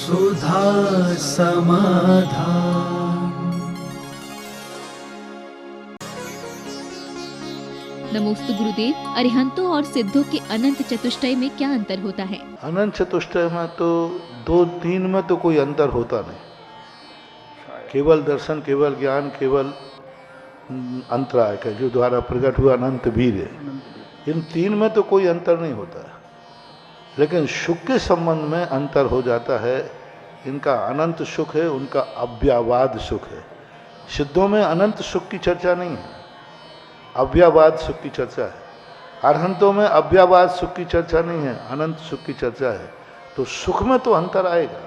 सुधा समाधान। नमोस्तु गुरुदेव। अरिहंतों और सिद्धों के अनंत चतुष्टय में क्या अंतर होता है? अनंत चतुष्टय में तो दो तीन में तो कोई अंतर होता नहीं। केवल दर्शन, केवल ज्ञान, केवल अंतराय का जो द्वारा प्रकट हुआ अनंत वीर है, इन तीन में तो कोई अंतर नहीं होता। लेकिन सुख के संबंध में अंतर हो जाता है। इनका अनंत सुख है, उनका अव्ययवाद सुख है। सिद्धों में अनंत सुख की चर्चा नहीं है, अव्ययवाद सुख की चर्चा है। अरहंतों में अव्ययवाद सुख की चर्चा नहीं है, अनंत सुख की चर्चा है। तो सुख में तो अंतर आएगा,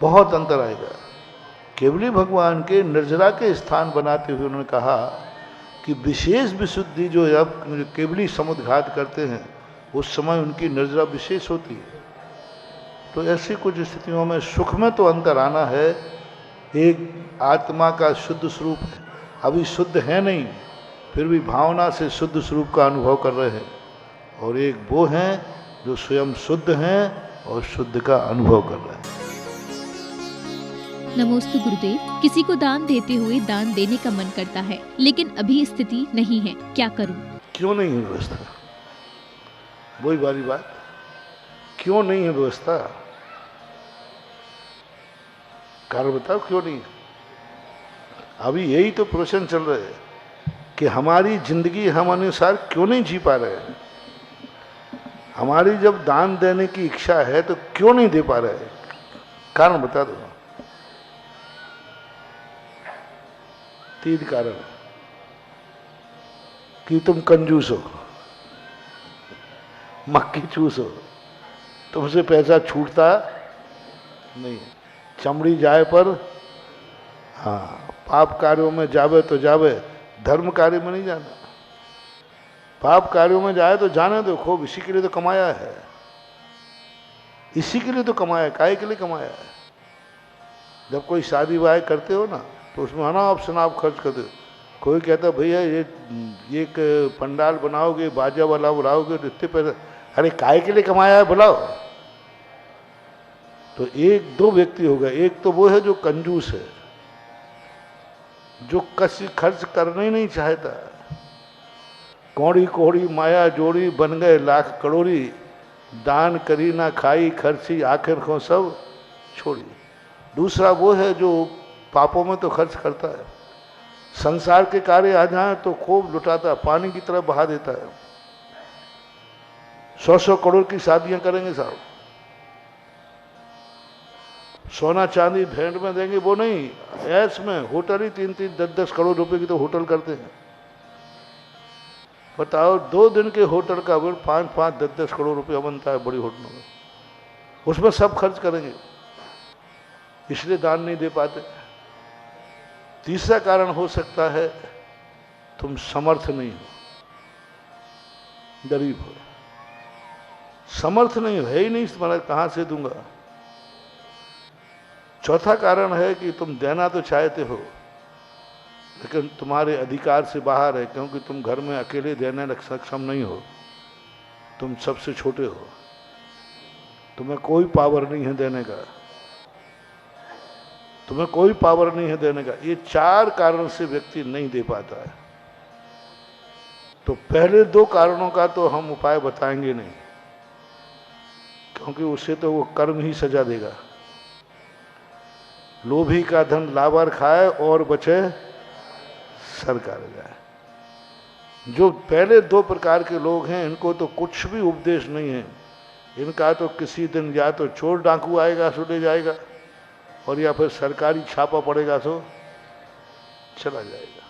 बहुत अंतर आएगा। केवली भगवान के निर्जरा के स्थान बनाते हुए उन्होंने कहा कि विशेष विशुद्धि जो अब केवली समुद्घात करते हैं उस समय उनकी निर्जरा विशेष होती है। तो ऐसी कुछ स्थितियों में सुख में तो अंतर आना है। एक आत्मा का शुद्ध स्वरूप है, अभी शुद्ध है नहीं, फिर भी भावना से शुद्ध स्वरूप का अनुभव कर रहे हैं, और एक वो हैं जो स्वयं शुद्ध हैं और शुद्ध का अनुभव कर रहे हैं। नमोस्तु गुरुदेव। किसी को दान देते हुए दान देने का मन करता है, लेकिन अभी स्थिति नहीं है, क्या करूं? क्यों नहीं है व्यवस्था? वही वाली बात, क्यों नहीं है व्यवस्था? कारण बताओ क्यों नहीं है? अभी यही तो प्रश्न चल रहे हैं कि हमारी जिंदगी हम अनुसार क्यों नहीं जी पा रहे हैं। हमारी जब दान देने की इच्छा है तो क्यों नहीं दे पा रहे हैं? कारण बता दो। 3 कारण कि तुम कंजूस हो, मक्खी चूस हो, तुमसे पैसा छूटता नहीं, चमड़ी जाए पर, हाँ, पाप कार्यों में जावे तो जावे, धर्म कार्य में नहीं जाना। पाप कार्यों में जाए तो जाने दो, खूब, इसी के लिए तो कमाया है, इसी के लिए तो कमाया है। काहे के लिए कमाया है? जब कोई शादी वाह करते हो ना तो उसमें अनाप शनाप खर्च करते हो। कोई कहता भैया ये एक पंडाल बनाओगे, बाजा वाला बुलाओगे तो इतने पैसे, अरे काहे के लिए कमाया है बुलाओ। तो एक दो व्यक्ति हो गए, एक तो वो है जो कंजूस है, जो कसी खर्च करना ही नहीं चाहता। कौड़ी कौड़ी माया जोड़ी, बन गए लाख करोड़ी, दान करी ना खाई खर्ची, आखिर को सब छोड़ी। दूसरा वो है जो पापों में तो खर्च करता है, संसार के कार्य आ जाए तो खूब लुटाता है, पानी की तरह बहा देता है। 100-100 करोड़ की शादियां करेंगे साहब, सोना चांदी भेंट में देंगे, वो नहीं, ऐस में होटल ही 3-3, 10-10 करोड़ रुपए की तो होटल करते हैं। बताओ 2 दिन के होटल का बिल 5-5, 10-10 करोड़ रुपया बनता है बड़ी होटलों में, उसमें सब खर्च करेंगे, इसलिए दान नहीं दे पाते। तीसरा कारण हो सकता है तुम समर्थ नहीं हो, गरीब हो, समर्थ नहीं हो, है ही नहीं, तुम्हारा कहां से दूंगा। चौथा कारण है कि तुम देना तो चाहते हो लेकिन तुम्हारे अधिकार से बाहर है, क्योंकि तुम घर में अकेले देने सक्षम नहीं हो, तुम सबसे छोटे हो, तुम्हें कोई पावर नहीं है देने का, तुम्हें कोई पावर नहीं है देने का। ये 4 कारण से व्यक्ति नहीं दे पाता है। तो पहले 2 कारणों का तो हम उपाय बताएंगे नहीं, क्योंकि उससे तो वो कर्म ही सजा देगा। लोभी का धन लावर खाए और बचे सरकार जाए। जो पहले 2 प्रकार के लोग हैं इनको तो कुछ भी उपदेश नहीं है। इनका तो किसी दिन या तो चोर डाकू आएगा सो ले जाएगा, और या फिर सरकारी छापा पड़ेगा तो चला जाएगा,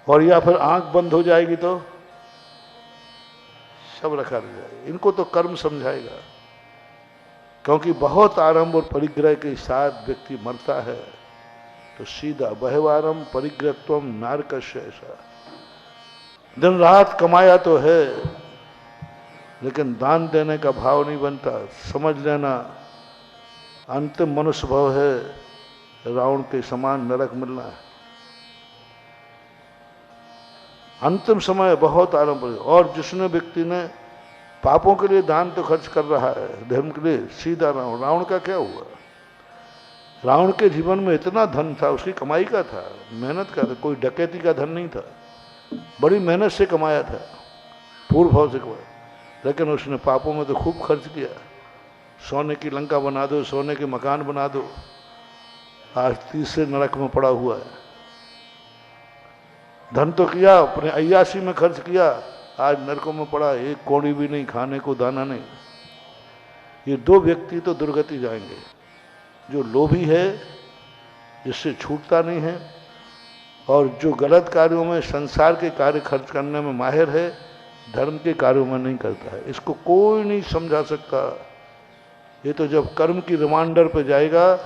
और या फिर आंख बंद हो जाएगी तो सब रखा रह जाएगा। इनको तो कर्म समझाएगा, क्योंकि बहुत आरंभ और परिग्रह के साथ व्यक्ति मरता है। तो सीधा बहवारम परिग्रहत्वम नारकस्य, ऐसा दिन रात कमाया तो है लेकिन दान देने का भाव नहीं बनता। समझ लेना अंतिम मनुष्य भाव है रावण के समान नरक मिलना है। अंतिम समय बहुत आरंभ है। और जिसने व्यक्ति ने पापों के लिए दान तो खर्च कर रहा है, धर्म के लिए सीधा रावण। रावण का क्या हुआ? रावण के जीवन में इतना धन था, उसकी कमाई का था, मेहनत का था, कोई डकैती का धन नहीं था, बड़ी मेहनत से कमाया था, पूर्व भाव से कमाया। लेकिन उसने पापों में तो खूब खर्च किया। सोने की लंका बना दो, सोने के मकान बना दो, आज तीसरे नरक में पड़ा हुआ है। धन तो किया, अपने अय्यासी में खर्च किया, आज नरकों में पड़ा, एक कौड़ी भी नहीं, खाने को दाना नहीं। ये दो व्यक्ति तो दुर्गति जाएंगे, जो लोभी है, जिससे छूटता नहीं है, और जो गलत कार्यों में, संसार के कार्य खर्च करने में माहिर है, धर्म के कार्यों में नहीं करता है। इसको कोई नहीं समझा सकता। ये तो जब कर्म की रिमांडर पे जाएगा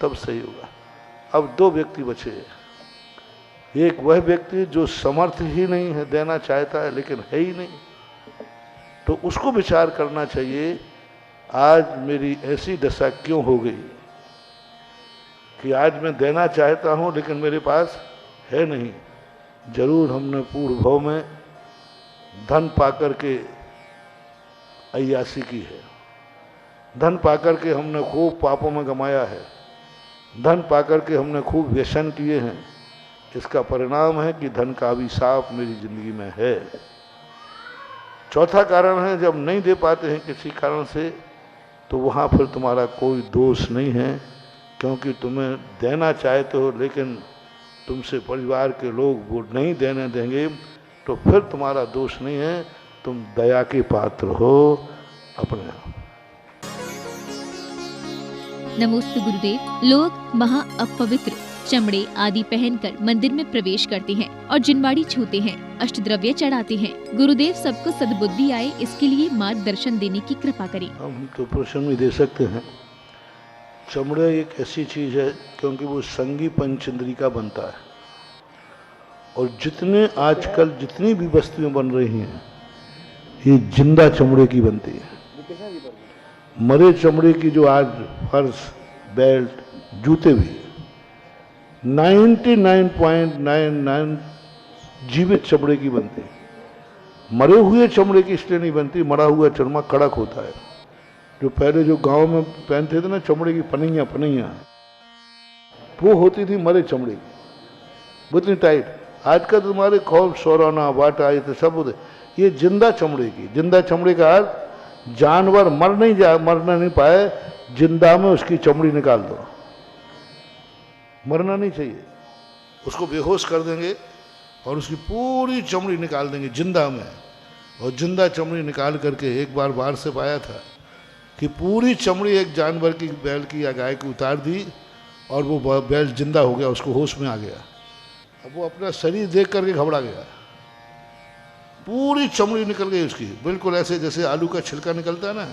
तब सही होगा। अब दो व्यक्ति बचे। एक वह व्यक्ति जो समर्थ ही नहीं है, देना चाहता है लेकिन है ही नहीं, तो उसको विचार करना चाहिए, आज मेरी ऐसी दशा क्यों हो गई कि आज मैं देना चाहता हूं लेकिन मेरे पास है नहीं। जरूर हमने पूर्व भाव में धन पाकर के अय्यासी की है, धन पाकर के हमने खूब पापों में गमाया है, धन पाकर के हमने खूब व्यसन किए हैं। इसका परिणाम है कि धन का अभिशाप मेरी जिंदगी में है। चौथा कारण है, जब नहीं दे पाते हैं किसी कारण से, तो वहाँ फिर तुम्हारा कोई दोष नहीं है, क्योंकि तुम्हें देना चाहते हो लेकिन तुमसे परिवार के लोग वो नहीं देने देंगे, तो फिर तुम्हारा दोष नहीं है, तुम दया के पात्र हो अपने आप। नमोस्तु गुरुदेव। लोग महा अपवित्र चमड़े आदि पहनकर मंदिर में प्रवेश करते हैं और जिनवाड़ी छूते हैं, अष्टद्रव्य चढ़ाते हैं। गुरुदेव सबको सद्बुद्धि आए, इसके लिए मार्गदर्शन देने की कृपा करें। हम तो प्रश्न भी दे सकते हैं। चमड़े एक ऐसी चीज है क्योंकि वो संगी पंचेंद्रिय बनता है, और जितने आजकल जितनी भी वस्तुएं बन रही हैं ये जिंदा चमड़े की बनती है। मरे चमड़े की जो आज फर्श, बेल्ट, जूते भी 99.99 जीवित चमड़े की बनती है। मरे हुए चमड़े की इसलिए नहीं बनती, मरा हुआ चमड़ा कड़क होता है। जो पहले जो गांव में पहनते थे ना चमड़े की पनैया, वो होती थी मरे चमड़े की, वो इतनी टाइट। आज का तुम्हारे खौफ, सोराना, बाटा, ये तो सब होते, ये जिंदा चमड़े की। जिंदा चमड़े का अर्थ जानवर मरना नहीं पाए, जिंदा में उसकी चमड़ी निकाल दो, मरना नहीं चाहिए। उसको बेहोश कर देंगे और उसकी पूरी चमड़ी निकाल देंगे जिंदा में। और जिंदा चमड़ी निकाल करके एक बार बाहर से पाया था कि पूरी चमड़ी एक जानवर की, बैल की या गाय की उतार दी, और वो बैल जिंदा हो गया, उसको होश में आ गया। अब वो अपना शरीर देख करके घबरा गया, पूरी चमड़ी निकल गई उसकी, बिल्कुल ऐसे जैसे आलू का छिलका निकलता है ना,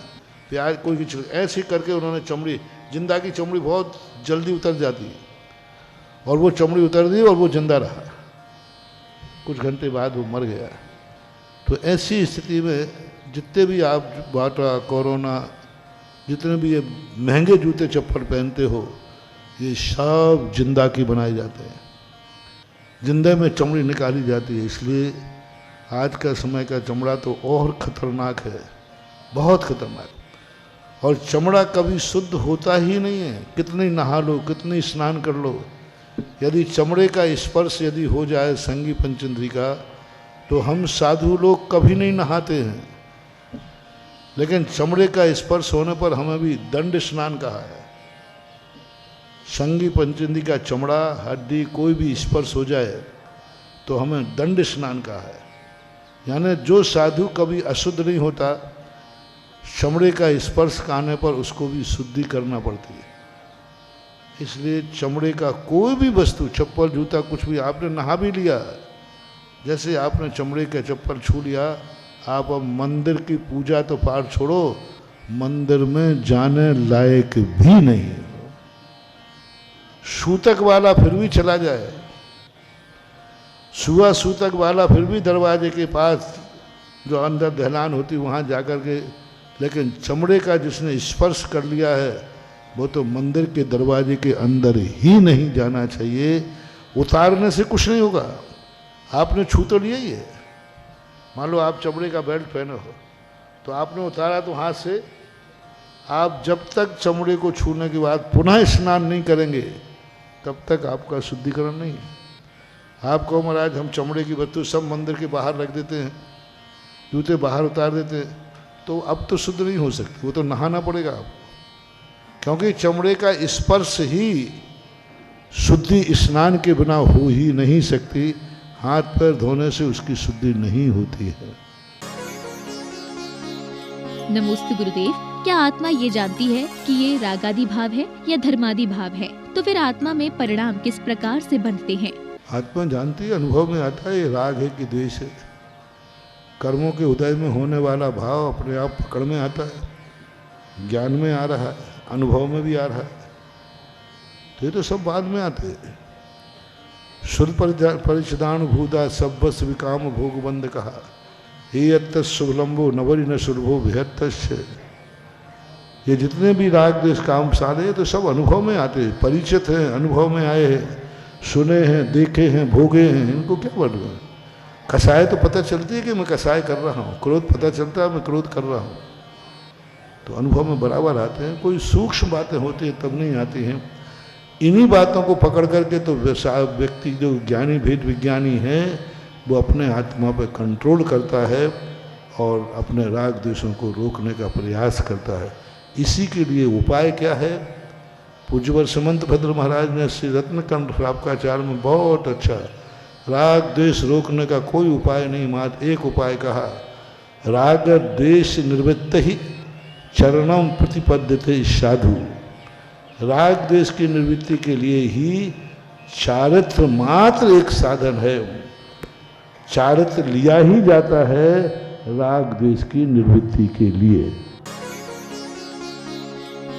प्याज कोई की छिलका, ऐसे करके उन्होंने चमड़ी, जिंदा की चमड़ी बहुत जल्दी उतर जाती है, और वो चमड़ी उतर दी और वो जिंदा रहा। कुछ घंटे बाद वो मर गया। तो ऐसी स्थिति में जितने भी आप बाटा, कोरोना, जितने भी ये महंगे जूते चप्पल पहनते हो, ये सब जिंदा की बनाए जाते हैं, जिंदे में चमड़ी निकाली जाती है। इसलिए आज का समय का चमड़ा तो और खतरनाक है, बहुत खतरनाक। और चमड़ा कभी शुद्ध होता ही नहीं है, कितनी नहा लो, कितनी स्नान कर लो, यदि चमड़े का स्पर्श यदि हो जाए संगी पंचेंद्रिय का, तो हम साधु लोग कभी नहीं नहाते हैं। लेकिन चमड़े का स्पर्श होने पर हमें भी दंड स्नान कहा है। संगी पंचेंद्रिय का चमड़ा, हड्डी, कोई भी स्पर्श हो जाए तो हमें दंड स्नान कहा है। यानी जो साधु कभी अशुद्ध नहीं होता, चमड़े का स्पर्श आने पर उसको भी शुद्धि करना पड़ती है। इसलिए चमड़े का कोई भी वस्तु, चप्पल, जूता, कुछ भी, आपने नहा भी लिया, जैसे आपने चमड़े का चप्पल छू लिया, आप अब मंदिर की पूजा तो पाठ छोड़ो, मंदिर में जाने लायक भी नहीं। सूतक वाला फिर भी चला जाए, सुआ सूतक वाला फिर भी दरवाजे के पास जो अंदर दहलान होती वहाँ जाकर के, लेकिन चमड़े का जिसने स्पर्श कर लिया है वो तो मंदिर के दरवाजे के अंदर ही नहीं जाना चाहिए। उतारने से कुछ नहीं होगा, आपने छू तो लिया ही है। मान लो आप चमड़े का बेल्ट पहने हो तो आपने उतारा तो हाथ से, आप जब तक चमड़े को छूने के बाद पुनः स्नान नहीं करेंगे तब तक आपका शुद्धिकरण नहीं है। आप कहो महाराज हम चमड़े की वस्तु सब मंदिर के बाहर रख देते हैं, जूते बाहर उतार देते हैं, तो अब तो शुद्ध नहीं हो सकती, वो तो नहाना पड़ेगा आपको, क्योंकि चमड़े का स्पर्श ही शुद्धि स्नान के बिना हो ही नहीं सकती। हाथ पैर धोने से उसकी शुद्धि नहीं होती है। नमोस्तु गुरुदेव, क्या आत्मा ये जानती है कि ये रागादि भाव है या धर्मादि भाव है? तो फिर आत्मा में परिणाम किस प्रकार से बनते हैं? आत्मा जानती है, अनुभव में आता है ये राग है कि द्वेष है। कर्मों के उदय में होने वाला भाव अपने आप पकड़ में आता है, ज्ञान में आ रहा है, अनुभव में भी आ रहा है, तो ये तो सब बाद में आते हैं। शुद्ध परिचिदान भूदा सब्बस विकाम भोग बंद कहा, हे अत्त शुभलंबो नवरी न शुभो विहत्तस्य। ये जितने भी राग देश काम सारे तो सब अनुभव में आते हैं, परिचित हैं, अनुभव में आए हैं, सुने हैं, देखे हैं, भोगे हैं। इनको क्या बढ़ रहा है? कसाय तो पता चलती है कि मैं कसाय कर रहा हूँ, क्रोध पता चलता है मैं क्रोध कर रहा हूँ, तो अनुभव में बराबर आते हैं। कोई सूक्ष्म बातें होती हैं तब नहीं आती हैं। इन्हीं बातों को पकड़ करके तो व्यक्ति जो ज्ञानी भेद विज्ञानी है वो अपने आत्मा पर कंट्रोल करता है और अपने राग द्वेषों को रोकने का प्रयास करता है। इसी के लिए उपाय क्या है? पूज्यवर समंत भद्र महाराज ने श्री रत्नकंठ श्रावकाचार्य में बहुत अच्छा राग द्वेष रोकने का कोई उपाय नहीं, मात्र एक उपाय कहा, राग द्वेष निवृत्त ही चरणम प्रतिपद्यते साधु। राग द्वेष की निवृत्ति के लिए ही चारित्र मात्र एक साधन है। चारित्र लिया ही जाता है राग द्वेष की निवृत्ति के लिए।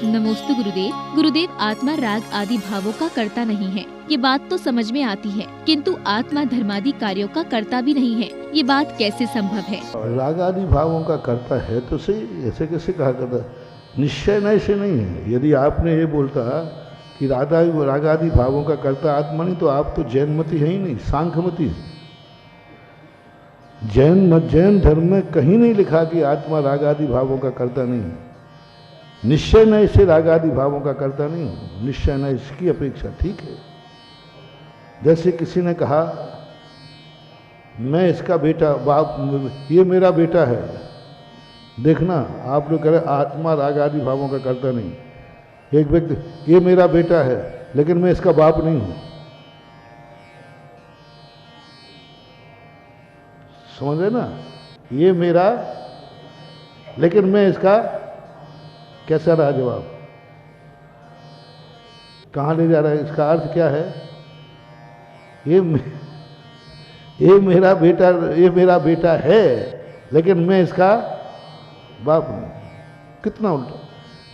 नमोस्तु गुरुदेव। गुरुदेव, आत्मा राग आदि भावों का कर्ता नहीं है, ये बात तो समझ में आती है, किंतु आत्मा धर्मादि कार्यों का कर्ता भी नहीं है, ये बात कैसे संभव है? राग आदि भावों का कर्ता है तो सही, ऐसे कैसे कहा करता? निश्चय नहीं से नहीं है। यदि आपने ये बोलता कि राग आदि भावों का कर्ता आत्मा नहीं, तो आप तो जैनमती है ही नहीं, सांख्यमती है। जैन धर्म में कहीं नहीं लिखा कि आत्मा राग आदि भावों का कर्ता नहीं है। निश्चय नय से राग आदि भावों का कर्ता नहीं हूँ, निश्चय नय की अपेक्षा ठीक है। जैसे किसी ने कहा मैं इसका बेटा, बाप ये मेरा बेटा है, देखना आप लोग कह रहे आत्मा राग आदि भावों का कर्ता नहीं। एक व्यक्ति ये मेरा बेटा है लेकिन मैं इसका बाप नहीं हूं, समझ रहे ना? ये मेरा लेकिन मैं इसका, कैसा रहा जवाब? कहाँ ले जा रहा है? इसका अर्थ क्या है? ये मेरा बेटा है लेकिन मैं इसका बाप नहीं। कितना उल्टा!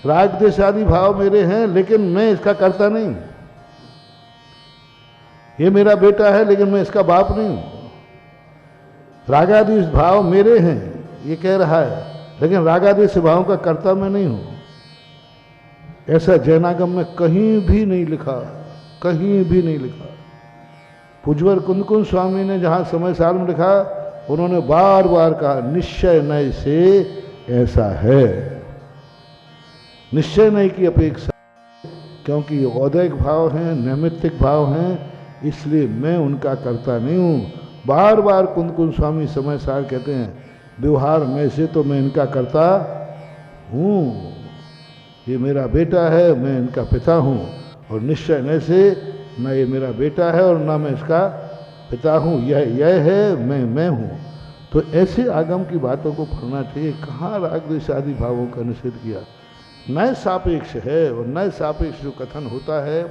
राग द्वेष आदि भाव मेरे हैं लेकिन मैं इसका कर्ता नहीं। ये मेरा बेटा है लेकिन मैं इसका बाप नहीं हूं। रागादि भाव मेरे हैं ये कह रहा है, लेकिन रागादि भाव का कर्ता मैं नहीं हूं। ऐसा जैनागम में कहीं भी नहीं लिखा, कहीं भी नहीं लिखा। पूज्यवर कुंदकुंद स्वामी ने जहाँ समय सार में लिखा, उन्होंने बार बार कहा निश्चय नय से ऐसा है। निश्चय नय की अपेक्षा, क्योंकि औदैहिक भाव हैं, नैमित्तिक भाव हैं, इसलिए मैं उनका कर्ता नहीं हूँ। बार बार कुंदकुंद स्वामी समय सार कहते हैं व्यवहार में से तो मैं इनका कर्ता हूँ, ये मेरा बेटा है, मैं इनका पिता हूँ। और निश्चय न से न ये मेरा बेटा है और ना मैं इसका पिता हूँ, यह है, मैं हूँ। तो ऐसे आगम की बातों को पढ़ना चाहिए। कहाँ राग द्वेष आदि भावों का निषेध किया? नए सापेक्ष है, और नए सापेक्ष जो कथन होता है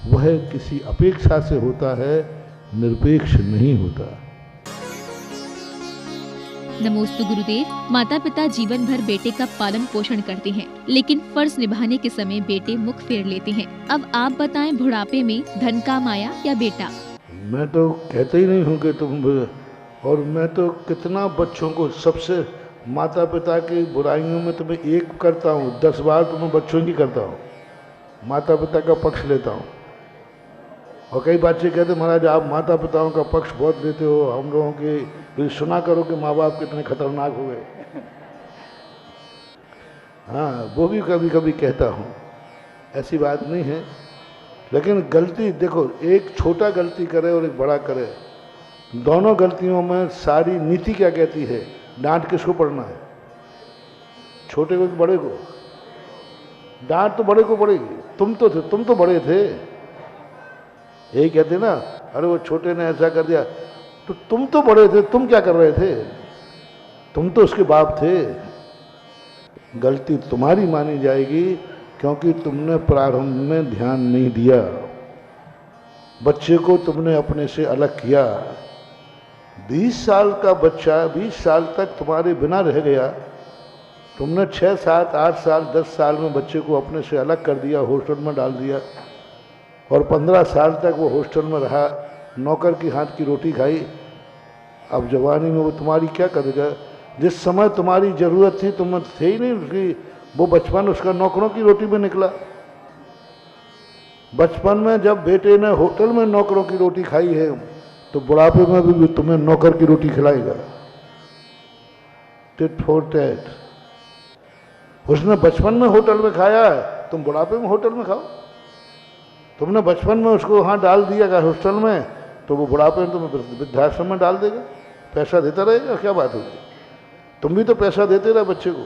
वह किसी अपेक्षा से होता है, निरपेक्ष नहीं होता। नमोस्तु गुरुदेव। माता पिता जीवन भर बेटे का पालन पोषण करते हैं, लेकिन फर्ज निभाने के समय बेटे मुख फेर लेते हैं। अब आप बताएं, बुढ़ापे में धन काम आया या बेटा? मैं तो कहते ही नहीं हूँ कि तुम, और मैं तो कितना बच्चों को, सबसे माता पिता की बुराइयों में तो मैं एक करता हूँ, 10 बार तो मैं बच्चों की करता हूँ, माता पिता का पक्ष लेता हूँ। और कई बच्चे कहते महाराज आप माता पिताओं का पक्ष बहुत लेते हो, हम लोगों की सुना करो कि माँ बाप कितने खतरनाक हो गए। हाँ, वो भी कभी कभी कहता हूँ, ऐसी बात नहीं है। लेकिन गलती देखो, एक छोटा गलती करे और एक बड़ा करे, दोनों गलतियों में सारी नीति क्या कहती है? डांट किसको पड़ना है? छोटे को कि बड़े को? डांट तो बड़े को पड़ेगी। तुम तो बड़े थे। यही कहते ना, अरे वो छोटे ने ऐसा कर दिया, तो तुम तो बड़े थे, तुम क्या कर रहे थे? तुम तो उसके बाप थे। गलती तुम्हारी मानी जाएगी क्योंकि तुमने प्रारंभ में ध्यान नहीं दिया, बच्चे को तुमने अपने से अलग किया। 20 साल का बच्चा 20 साल तक तुम्हारे बिना रह गया, तुमने 6, 7, 8 साल 10 साल में बच्चे को अपने से अलग कर दिया, हॉस्टल में डाल दिया, और 15 साल तक वो हॉस्टल में रहा, नौकर की हाथ की रोटी खाई। अब जवानी में वो तुम्हारी क्या करेगा? जिस समय तुम्हारी ज़रूरत थी तुम थे ही नहीं उसकी, वो बचपन उसका नौकरों की रोटी में निकला। बचपन में जब बेटे ने होटल में नौकरों की रोटी खाई है, तो बुढ़ापे में भी तुम्हें नौकर की रोटी खिलाएगा। Tit for tat. उसने बचपन में होटल में खाया है, तुम बुढ़ापे में होटल में खाओ। तुमने बचपन में उसको वहाँ डाल दिया हॉस्टल में, तो वो बुढ़ापे में तुम्हें वृद्धाश्रम में डाल देगा, पैसा देता रहेगा। क्या बात होगी? तुम भी तो पैसा देते रहे बच्चे को,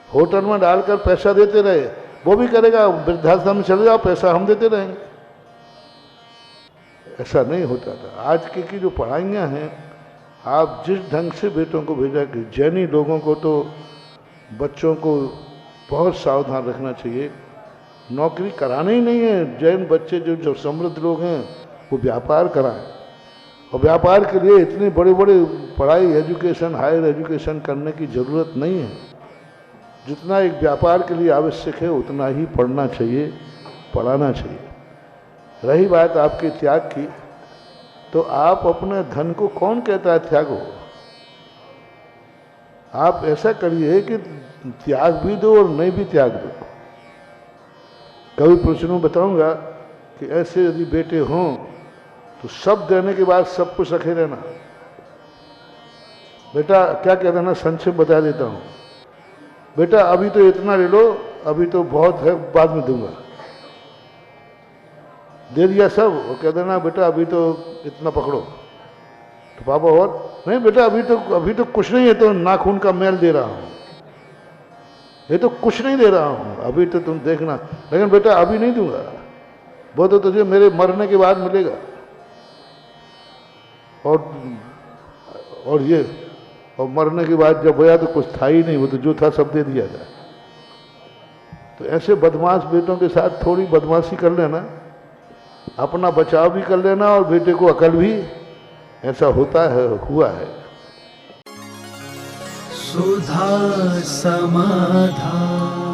होटल में डालकर पैसा देते रहे, वो भी करेगा, वृद्धाश्रम में चले जाओ, पैसा हम देते रहेंगे। ऐसा नहीं होता था। आज की जो पढ़ाइयाँ हैं, आप जिस ढंग से बेटों को भेजा कि जैनी लोगों को तो बच्चों को बहुत सावधान रखना चाहिए, नौकरी कराना ही नहीं है। जैन बच्चे जो समृद्ध लोग हैं वो व्यापार कराएं, और व्यापार के लिए इतने बड़े बड़े पढ़ाई, एजुकेशन, हायर एजुकेशन करने की ज़रूरत नहीं है। जितना एक व्यापार के लिए आवश्यक है उतना ही पढ़ना चाहिए, पढ़ाना चाहिए। रही बात आपके त्याग की, तो आप अपने धन को, कौन कहता है त्यागो? आप ऐसा करिए कि त्याग भी दो और नहीं भी त्याग दो। कभी प्रश्नों बताऊंगा कि ऐसे यदि बेटे हों तो सब देने के बाद सब कुछ रखे रहना। बेटा क्या कहता ना, संक्षेप बता देता हूँ। बेटा अभी तो इतना ले लो, अभी तो बहुत है, बाद में दूंगा। दे दिया सब, और कह देना बेटा अभी तो इतना पकड़ो। तो पापा और नहीं बेटा अभी तो कुछ नहीं है, तो नाखून का मैल दे रहा हूँ, ये तो कुछ नहीं दे रहा हूँ, अभी तो तुम देखना, लेकिन बेटा अभी नहीं दूंगा, वो तो तुझे मेरे मरने के बाद मिलेगा। और मरने के बाद जब होया तो कुछ था ही नहीं, वो तो जो था सब दे दिया था। तो ऐसे बदमाश बेटों के साथ थोड़ी बदमाशी कर लेना, अपना बचाव भी कर लेना, और बेटे को अकल भी। ऐसा होता है, हुआ है। सुधा समाधान।